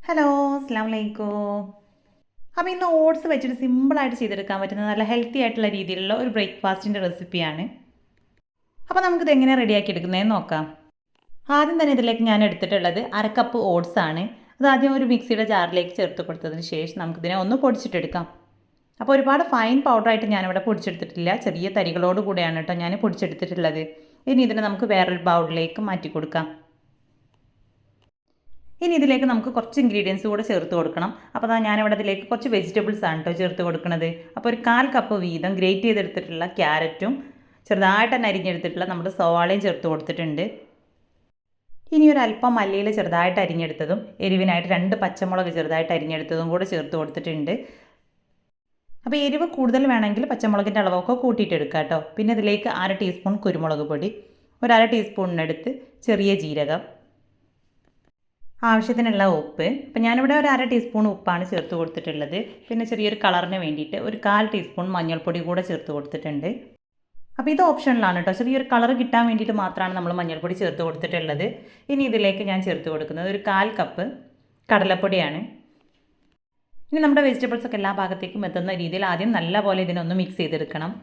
Hello, അസ്സാം വലൈക്കും. അപ്പോൾ ഇന്ന് ഓട്സ് വെച്ചിട്ട് സിമ്പിളായിട്ട് ചെയ്തെടുക്കാൻ പറ്റുന്ന നല്ല ഹെൽത്തി ആയിട്ടുള്ള രീതിയിലുള്ള ഒരു ബ്രേക്ക്ഫാസ്റ്റിൻ്റെ റെസിപ്പിയാണ്. അപ്പോൾ നമുക്കിത് എങ്ങനെ റെഡിയാക്കി എടുക്കുന്നതെന്ന് നോക്കാം. ആദ്യം തന്നെ ഇതിലേക്ക് ഞാൻ എടുത്തിട്ടുള്ളത് അരക്കപ്പ് ഓട്സ് ആണ്. അത് ആദ്യം ഒരു മിക്സിയുടെ ജാറിലേക്ക് ചേർത്ത് കൊടുത്തതിന് ശേഷം നമുക്കിതിനെ ഒന്ന് പൊടിച്ചിട്ടെടുക്കാം. അപ്പോൾ ഒരുപാട് ഫൈൻ പൗഡറായിട്ട് ഞാനിവിടെ പൊടിച്ചെടുത്തിട്ടില്ല. ചെറിയ തരികളോട് കൂടെയാണ് കേട്ടോ ഞാൻ പൊടിച്ചെടുത്തിട്ടുള്ളത്. ഇനി ഇതിനെ നമുക്ക് വേറൊരു ബൗളിലേക്ക് മാറ്റി കൊടുക്കാം. ഇനി ഇതിലേക്ക് നമുക്ക് കുറച്ച് ഇൻഗ്രീഡിയൻസ് കൂടെ ചേർത്ത് കൊടുക്കണം. അപ്പോൾ ഞാനിവിടെ ഇതിലേക്ക് കുറച്ച് വെജിറ്റബിൾസ് ആണ് കേട്ടോ ചേർത്ത് കൊടുക്കുന്നത്. അപ്പോൾ ഒരു 1/4 കപ്പ് വീതം ഗ്രേറ്റ് ചെയ്തെടുത്തിട്ടുള്ള ക്യാരറ്റും ചെറുതായിട്ട് തന്നെ അരിഞ്ഞെടുത്തിട്ടുള്ള നമ്മുടെ സവാളയും ചേർത്ത് കൊടുത്തിട്ടുണ്ട്. ഇനി ഒരു അല്പം മല്ലിയില ചെറുതായിട്ട് അരിഞ്ഞെടുത്തതും എരിവിനായിട്ട് 2 പച്ചമുളക് ചെറുതായിട്ട് അരിഞ്ഞെടുത്തതും കൂടെ ചേർത്ത് കൊടുത്തിട്ടുണ്ട്. അപ്പോൾ എരിവ് കൂടുതൽ വേണമെങ്കിൽ പച്ചമുളകിൻ്റെ അളവൊക്കെ കൂട്ടിയിട്ട് എടുക്കുക കേട്ടോ. പിന്നെ ഇതിലേക്ക് 1/2 ടീസ്പൂൺ കുരുമുളക് പൊടി, ഒരു 1/2 ടീസ്പൂണിനടുത്ത് ചെറിയ ജീരകം, ആവശ്യത്തിനുള്ള ഉപ്പ്. അപ്പം ഞാനിവിടെ ഒരു 1/2 ടീസ്പൂൺ ഉപ്പാണ് ചേർത്ത് കൊടുത്തിട്ടുള്ളത്. പിന്നെ ചെറിയൊരു കളറിന് വേണ്ടിയിട്ട് ഒരു 1/4 ടീസ്പൂൺ മഞ്ഞൾപ്പൊടി കൂടെ ചേർത്ത് കൊടുത്തിട്ടുണ്ട്. അപ്പോൾ ഇത് ഓപ്ഷനിലാണ് കേട്ടോ. ചെറിയൊരു കളർ കിട്ടാൻ വേണ്ടിയിട്ട് മാത്രമാണ് നമ്മൾ മഞ്ഞൾപ്പൊടി ചേർത്ത് കൊടുത്തിട്ടുള്ളത്. ഇനി ഇതിലേക്ക് ഞാൻ ചേർത്ത് കൊടുക്കുന്നത് ഒരു 1/4 കപ്പ് കടലപ്പൊടിയാണ്. ഇനി നമ്മുടെ വെജിറ്റബിൾസൊക്കെ എല്ലാ ഭാഗത്തേക്കും എത്തുന്ന രീതിയിൽ ആദ്യം നല്ലപോലെ ഇതിനൊന്ന് മിക്സ് ചെയ്തെടുക്കണം.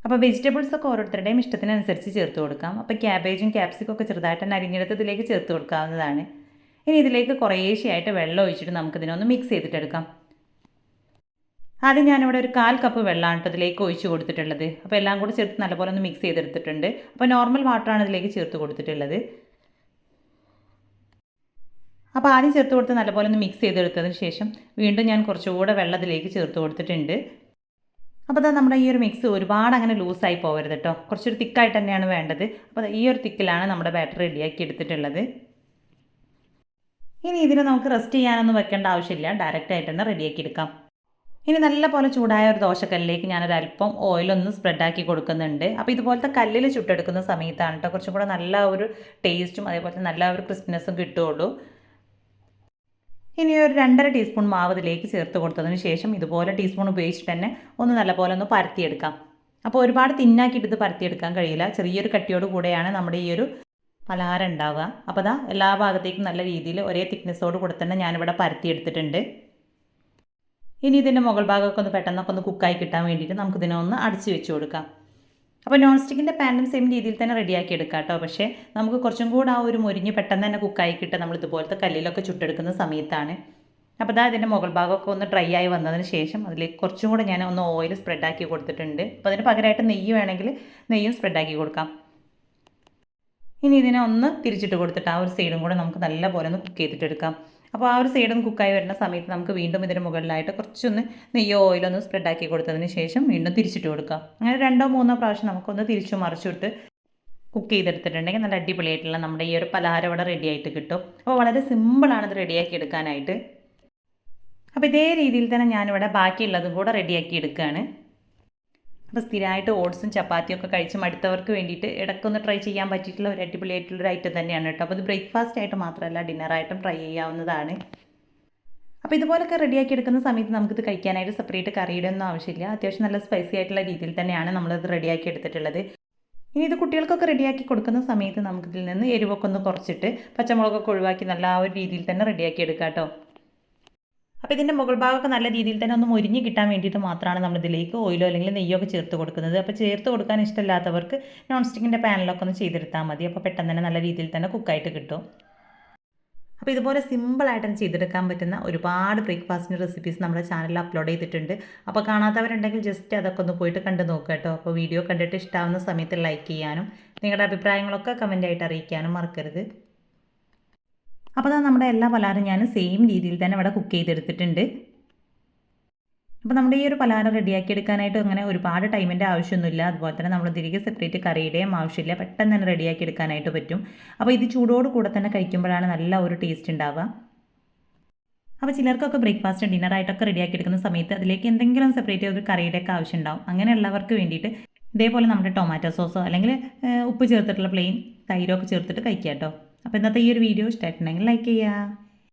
അപ്പോൾ വെജിറ്റബിൾസൊക്കെ ഓരോരുത്തരുടെയും ഇഷ്ടത്തിനനുസരിച്ച് ചേർത്ത് കൊടുക്കാം. അപ്പോൾ ക്യാബേജും ക്യാപ്സിക്കും ഒക്കെ ചെറുതായിട്ട് തന്നെ അരിഞ്ഞെടുത്ത് ഇതിലേക്ക് ചേർത്ത് കൊടുക്കാവുന്നതാണ്. ഇനി ഇതിലേക്ക് കുറേശ്ശെയായിട്ട് വെള്ളം ഒഴിച്ചിട്ട് നമുക്കിതിനൊന്ന് മിക്സ് ചെയ്തിട്ടെടുക്കാം. ആദ്യം ഞാനിവിടെ ഒരു 1/4 കപ്പ് വെള്ളമാണ് കേട്ടോ ഇതിലേക്ക് ഒഴിച്ച് കൊടുത്തിട്ടുള്ളത്. അപ്പോൾ എല്ലാം കൂടി ചേർത്ത് നല്ലപോലെ ഒന്ന് മിക്സ് ചെയ്തെടുത്തിട്ടുണ്ട്. അപ്പോൾ നോർമൽ വാട്ടറാണ് ഇതിലേക്ക് ചേർത്ത് കൊടുത്തിട്ടുള്ളത്. അപ്പോൾ ആദ്യം ചേർത്ത് കൊടുത്ത് നല്ലപോലെ ഒന്ന് മിക്സ് ചെയ്തെടുത്തതിന് ശേഷം വീണ്ടും ഞാൻ കുറച്ചുകൂടെ വെള്ളം ഇതിലേക്ക് ചേർത്ത് കൊടുത്തിട്ടുണ്ട്. അപ്പോൾ നമ്മുടെ ഈ ഒരു മിക്സ് ഒരുപാട് അങ്ങനെ ലൂസായി പോകരുത് കേട്ടോ. കുറച്ചൊരു തിക്കായിട്ട് തന്നെയാണ് വേണ്ടത്. അപ്പോൾ ഈ ഒരു തിക്കിലാണ് നമ്മുടെ ബാറ്റർ റെഡിയാക്കി എടുത്തിട്ടുള്ളത്. ഇനി ഇതിനെ നമുക്ക് റെസ്റ്റ് ചെയ്യാനൊന്നും വെക്കേണ്ട ആവശ്യമില്ല. ഡയറക്റ്റായിട്ട് തന്നെ റെഡിയാക്കി എടുക്കാം. ഇനി നല്ലപോലെ ചൂടായ ഒരു ദോശക്കല്ലിലേക്ക് ഞാനൊരല്പം ഓയിലൊന്ന് സ്പ്രെഡാക്കി കൊടുക്കുന്നുണ്ട്. അപ്പോൾ ഇതുപോലത്തെ കല്ലിൽ ചുട്ടെടുക്കുന്ന സമയത്താണ് കേട്ടോ കുറച്ചും കൂടെ നല്ല ഒരു ടേസ്റ്റും അതേപോലെ നല്ല ഒരു ക്രിസ്പിനെസ്സും കിട്ടുകയുള്ളൂ. ഇനി ഒരു 2.5 ടീസ്പൂൺ മാവ് ഇതിലേക്ക് ചേർത്ത് കൊടുത്തതിന് ശേഷം ഇതുപോലെ ടീസ്പൂൺ ഉപയോഗിച്ചിട്ട് തന്നെ ഒന്ന് നല്ലപോലെ ഒന്ന് പരത്തിയെടുക്കാം. അപ്പോൾ ഒരുപാട് തിന്നാക്കിയിട്ട് ഇത് പരത്തിയെടുക്കാൻ കഴിയില്ല. ചെറിയൊരു കട്ടിയോട് കൂടെയാണ് നമ്മുടെ ഈ ഒരു പലഹാരം ഉണ്ടാവുക. അപ്പോൾ എല്ലാ ഭാഗത്തേക്കും നല്ല രീതിയിൽ ഒരേ തിക്നെസ്സോട് കൂടെ തന്നെ ഞാനിവിടെ പരത്തിയെടുത്തിട്ടുണ്ട്. ഇനി ഇതിൻ്റെ മുകൾ ഭാഗമൊക്കെ ഒന്ന് പെട്ടെന്നൊക്കെ ഒന്ന് കുക്കായി കിട്ടാൻ വേണ്ടിയിട്ട് നമുക്കിതിനെ ഒന്ന് അടച്ച് വെച്ച് കൊടുക്കാം. അപ്പോൾ നോൺ സ്റ്റിക്കിൻ്റെ പാനും സെയിം രീതിയിൽ തന്നെ റെഡിയാക്കി എടുക്കാം കേട്ടോ. പക്ഷേ നമുക്ക് കുറച്ചും കൂടെ ആ ഒരു മുരിഞ്ഞ് പെട്ടെന്ന് തന്നെ കുക്കായി കിട്ടുക നമ്മൾ ഇതുപോലത്തെ കല്ലിലൊക്കെ ചുട്ടെടുക്കുന്ന സമയത്താണ്. അപ്പോൾ ഇതിൻ്റെ മുകൾ ഭാഗമൊക്കെ ഒന്ന് ഡ്രൈ ആയി വന്നതിന് ശേഷം അതിലേക്ക് കുറച്ചും കൂടെ ഞാൻ ഒന്ന് ഓയിൽ സ്പ്രെഡാക്കി കൊടുത്തിട്ടുണ്ട്. അപ്പോൾ അതിന് പകരമായിട്ട് നെയ്യ് വേണമെങ്കിൽ നെയ്യും സ്പ്രെഡാക്കി കൊടുക്കാം. ഇനി ഇതിനെ ഒന്ന് തിരിച്ചിട്ട് കൊടുത്തിട്ട് ആ ഒരു സൈഡും കൂടെ നമുക്ക് നല്ലപോലെ ഒന്ന് കുക്ക് ചെയ്തിട്ടെടുക്കാം. അപ്പോൾ ആ ഒരു സൈഡൊന്ന് കുക്കായി വരുന്ന സമയത്ത് നമുക്ക് വീണ്ടും ഇതിന് മുകളിലായിട്ട് കുറച്ചൊന്ന് നെയ്യോ ഓയിലൊന്ന് സ്പ്രെഡാക്കി കൊടുത്തതിന് ശേഷം വീണ്ടും തിരിച്ചിട്ട് കൊടുക്കാം. അങ്ങനെ 2-3 പ്രാവശ്യം നമുക്കൊന്ന് തിരിച്ചു മറിച്ചിട്ട് കുക്ക് ചെയ്തെടുത്തിട്ടുണ്ടെങ്കിൽ നല്ല അടിപൊളിയായിട്ടുള്ള നമ്മുടെ ഈ ഒരു പലഹാരം ഇവിടെ റെഡി ആയിട്ട് കിട്ടും. അപ്പോൾ വളരെ സിമ്പിളാണ് ഇത് റെഡിയാക്കി എടുക്കാനായിട്ട്. അപ്പോൾ ഇതേ രീതിയിൽ തന്നെ ഞാനിവിടെ ബാക്കിയുള്ളതും കൂടെ റെഡിയാക്കി എടുക്കുകയാണ്. അപ്പോൾ സ്ഥിരമായിട്ട് ഓട്സും ചപ്പാത്തിയും ഒക്കെ കഴിച്ച് മടുത്തവർക്ക് വേണ്ടിയിട്ട് ഇടയ്ക്കൊന്ന് ട്രൈ ചെയ്യാൻ പറ്റിയിട്ടുള്ള ഒരു അടിപൊളിയായിട്ടുള്ളൊരു ഐറ്റം തന്നെയാണ് കേട്ടോ. അപ്പോൾ ഇത് ബ്രേക്ക്ഫാസ്റ്റ് ആയിട്ട് മാത്രമല്ല ഡിന്നറായിട്ടും ട്രൈ ചെയ്യാവുന്നതാണ്. അപ്പോൾ ഇതുപോലൊക്കെ റെഡിയാക്കി എടുക്കുന്ന സമയത്ത് നമുക്കിത് കഴിക്കാനായിട്ട് സെപ്പറേറ്റ് കറിയുടെ ഒന്നും ആവശ്യമില്ല. അത്യാവശ്യം നല്ല സ്പൈസി ആയിട്ടുള്ള രീതിയിൽ തന്നെയാണ് നമ്മളിത് റെഡിയാക്കി എടുത്തിട്ടുള്ളത്. ഇനി ഇത് കുട്ടികൾക്കൊക്കെ റെഡിയാക്കി കൊടുക്കുന്ന സമയത്ത് നമുക്കിതിൽ നിന്ന് എരിവൊക്കെ ഒന്ന് കുറച്ചിട്ട് പച്ചമുളകൊക്കെ ഒഴിവാക്കി നല്ല ആ ഒരു രീതിയിൽ തന്നെ റെഡിയാക്കി എടുക്കാം കേട്ടോ. അപ്പോൾ ഇതിൻ്റെ മുകൾ ഭാഗമൊക്കെ നല്ല രീതിയിൽ തന്നെ ഒന്ന് മുരിഞ്ഞ് കിട്ടാൻ വേണ്ടിയിട്ട് മാത്രമാണ് നമ്മളിതിലേക്ക് ഓയിലോ അല്ലെങ്കിൽ നെയ്യോ ഒക്കെ ചേർത്ത് കൊടുക്കുന്നത്. അപ്പോൾ ചേർത്ത് കൊടുക്കാൻ ഇഷ്ടമില്ലാത്തവർക്ക് നോൺ സ്റ്റിക്കിൻ്റെ പാനിലൊക്കെ ഒന്ന് ചെയ്തെടുത്താൽ മതി. അപ്പോൾ പെട്ടെന്ന് തന്നെ നല്ല രീതിയിൽ തന്നെ കുക്കായിട്ട് കിട്ടും. അപ്പോൾ ഇതുപോലെ സിമ്പിളായിട്ട് തന്നെ ചെയ്തെടുക്കാൻ പറ്റുന്ന ഒരുപാട് ബ്രേക്ക്ഫാസ്റ്റിൻ്റെ റെസിപ്പീസ് നമ്മുടെ ചാനലിൽ അപ്ലോഡ് ചെയ്തിട്ടുണ്ട്. അപ്പോൾ കാണാത്തവരുണ്ടെങ്കിൽ ജസ്റ്റ് അതൊക്കെ ഒന്ന് പോയിട്ട് കണ്ട് നോക്കുക കേട്ടോ. അപ്പോൾ വീഡിയോ കണ്ടിട്ട് ഇഷ്ടമാവുന്ന സമയത്ത് ലൈക്ക് ചെയ്യാനും നിങ്ങളുടെ അഭിപ്രായങ്ങളൊക്കെ കമൻറ്റായിട്ട് അറിയിക്കാനും മറക്കരുത്. അപ്പോൾ നമ്മുടെ എല്ലാ പലഹാരം ഞാൻ സെയിം രീതിയിൽ തന്നെ ഇവിടെ കുക്ക് ചെയ്തെടുത്തിട്ടുണ്ട്. അപ്പോൾ നമ്മുടെ ഈ ഒരു പലഹാരം റെഡിയാക്കി എടുക്കാനായിട്ട് അങ്ങനെ ഒരുപാട് ടൈമിൻ്റെ ആവശ്യമൊന്നുമില്ല. അതുപോലെ തന്നെ നമ്മൾ തിരികെ സെപ്പറേറ്റ് കറിയുടെയും ആവശ്യമില്ല. പെട്ടെന്ന് തന്നെ റെഡിയാക്കി എടുക്കാനായിട്ട് പറ്റും. അപ്പോൾ ഇത് ചൂടോട് കൂടെ തന്നെ കഴിക്കുമ്പോഴാണ് നല്ല ഒരു ടേസ്റ്റ് ഉണ്ടാവുക. അപ്പോൾ ചിലർക്കൊക്കെ ബ്രേക്ക്ഫാസ്റ്റ് ഡിന്നറായിട്ടൊക്കെ റെഡിയാക്കി എടുക്കുന്ന സമയത്ത് അതിലേക്ക് എന്തെങ്കിലും സെപ്പറേറ്റ് ഒരു കറിയുടെയൊക്കെ ആവശ്യം ഉണ്ടാവും. അങ്ങനെയുള്ളവർക്ക് വേണ്ടിയിട്ട് ഇതേപോലെ നമ്മുടെ ടൊമാറ്റോ സോസോ അല്ലെങ്കിൽ ഉപ്പ് ചേർത്തിട്ടുള്ള പ്ലെയിൻ തൈരൊക്കെ ചേർത്തിട്ട് കഴിക്കാം കേട്ടോ. അപ്പോൾ ഇന്നത്തെ ഈ ഒരു വീഡിയോ ഇഷ്ടമായിട്ടുണ്ടെങ്കിൽ ലൈക്ക് ചെയ്യുക.